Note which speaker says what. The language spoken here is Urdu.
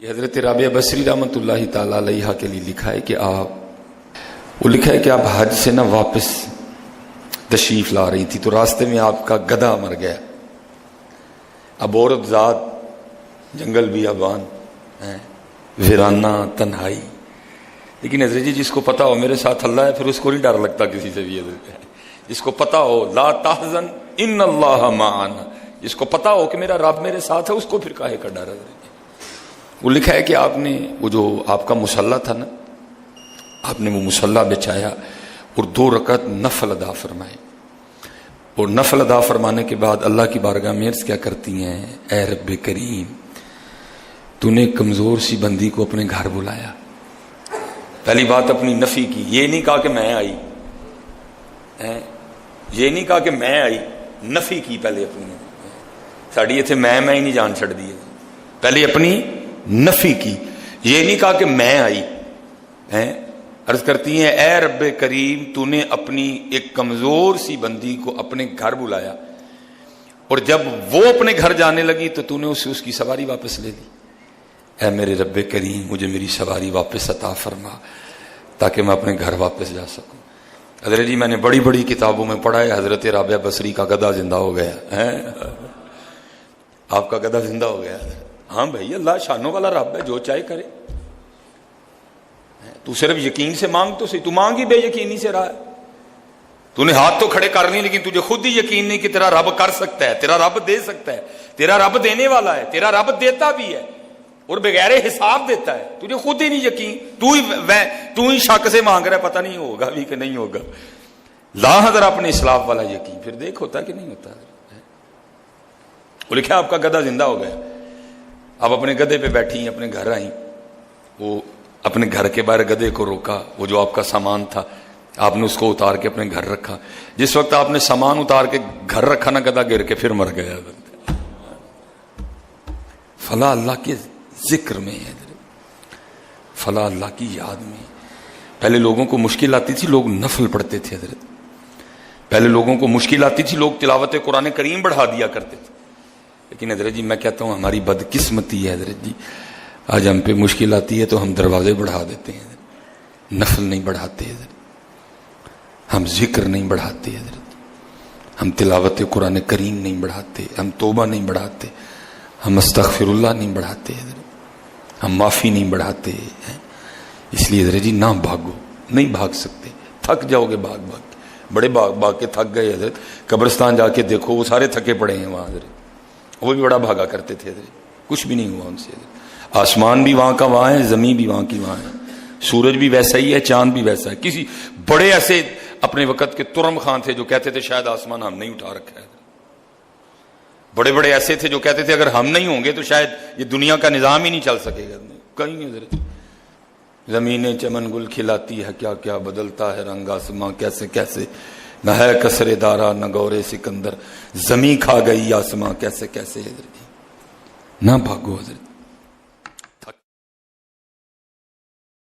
Speaker 1: یہ حضرت رابعہ بصری رحمۃ اللہ تعالی علیہا کے لیے لکھا ہے کہ آپ حج سے نہ واپس تشریف لا رہی تھی تو راستے میں آپ کا گدھا مر گیا. اب عورت ذات، جنگل بیابان، ویرانہ، تنہائی. لیکن حضرت جی جس کو پتا ہو میرے ساتھ اللہ ہے پھر اس کو نہیں ڈر لگتا کسی سے بھی. جس کو پتا ہو لا تحزن ان اللہ معنا، جس کو پتا ہو کہ میرا رب میرے ساتھ ہے، اس کو پھر کاہے کا ڈر ہے. وہ لکھا ہے کہ آپ نے وہ جو آپ کا مصلی تھا نا، آپ نے وہ مصلی بچھایا اور 2 رکعت نفل ادا فرمائے. اور نفل ادا فرمانے کے بعد اللہ کی بارگاہ میں عرض کیا کرتی ہیں، اے رب کریم تو نے کمزور سی بندی کو اپنے گھر بلایا. پہلی بات اپنی نفی کی، یہ نہیں کہا کہ میں آئی، یہ نہیں کہا کہ میں آئی، نفی کی پہلے اپنی. ساڑی اتنے میں ہی نہیں جان چھڑ دی، پہلے اپنی نفی کی. یہ نہیں کہا کہ میں آئی. عرض کرتی ہیں اے رب کریم تو نے اپنی ایک کمزور سی بندی کو اپنے گھر بلایا، اور جب وہ اپنے گھر جانے لگی تو نے اس کی سواری واپس لے لی. اے میرے رب کریم مجھے میری سواری واپس عطا فرما تاکہ میں اپنے گھر واپس جا سکوں. حضرت جی میں نے بڑی بڑی کتابوں میں پڑھا ہے حضرت رابعہ بصری کا گدھا زندہ ہو گیا. آپ کا گدھا زندہ ہو گیا. ہاں بھائی اللہ شانوں والا رب ہے، جو چاہے کرے. تو صرف یقین سے مانگ تو صحیح، تو مانگ ہی بے یقینی سے رہا ہے. تو نے ہاتھ تو کھڑے کر لی لیکن تجھے خود ہی یقین نہیں کہ تیرا رب کر سکتا ہے، تیرا رب دے سکتا ہے، تیرا رب دینے والا ہے، تیرا رب دیتا بھی ہے اور بغیر حساب دیتا ہے. تجھے خود ہی نہیں یقین، تو ہی شک سے مانگ رہا ہے، پتہ نہیں ہوگا بھی کہ نہیں ہوگا. لا حضر اپنے اسلاف والا یقین پھر دیکھ ہوتا ہے کہ نہیں ہوتا. وہ لکھا آپ کا گدھا زندہ ہو گیا. آپ اپنے گدھے پہ بیٹھی ہیں، اپنے گھر آئیں. وہ اپنے گھر کے باہر گدھے کو روکا، وہ جو آپ کا سامان تھا آپ نے اس کو اتار کے اپنے گھر رکھا. جس وقت آپ نے سامان اتار کے گھر رکھا نا، گدھا گر کے پھر مر گیا. فلا اللہ کے ذکر میں ہے، فلا اللہ کی یاد میں. پہلے لوگوں کو مشکل آتی تھی، لوگ نفل پڑھتے تھے. حضرت پہلے لوگوں کو مشکل آتی تھی، لوگ تلاوت قرآن کریم بڑھا دیا کرتے تھے. لیکن حضرت جی میں کہتا ہوں ہماری بدقسمتی ہے حضرت جی، آج ہم پہ مشکل آتی ہے تو ہم دروازے بڑھا دیتے ہیں، نفل نہیں بڑھاتے حضرت، ہم ذکر نہیں بڑھاتے حضرت، ہم تلاوت قرآن کریم نہیں بڑھاتے، ہم توبہ نہیں بڑھاتے، ہم استغفر اللہ نہیں بڑھاتے حضرت، ہم معافی نہیں بڑھاتے. اس لیے حضرت جی نہ بھاگو، نہیں بھاگ سکتے، تھک جاؤ گے بھاگ بھاگ کے. بڑے بھاگ کے تھک گئے حضرت. قبرستان جا کے دیکھو وہ سارے تھکے پڑے ہیں وہاں حضرت. وہ بھی بڑا بھاگا کرتے تھے حضرت، کچھ بھی نہیں ہوا ان سے حضرت. آسمان بھی وہاں کا وہاں ہے، زمین بھی وہاں کی وہاں ہے، سورج بھی ویسا ہی ہے، چاند بھی ویسا ہے. کسی بڑے ایسے اپنے وقت کے ترم خان تھے جو کہتے تھے شاید آسمان ہم نہیں اٹھا رکھا ہے. بڑے بڑے ایسے تھے جو کہتے تھے اگر ہم نہیں ہوں گے تو شاید یہ دنیا کا نظام ہی نہیں چل سکے گا. کہیں حضرت زمینیں چمن گل کھلاتی ہے، کیا کیا بدلتا ہے رنگ آسماں کیسے کیسے، نہ ہے کسرے دارا نہ گورے سکندر، زمین کھا گئی آسماں کیسے کیسے. حضرت نہ بھاگو حضرت.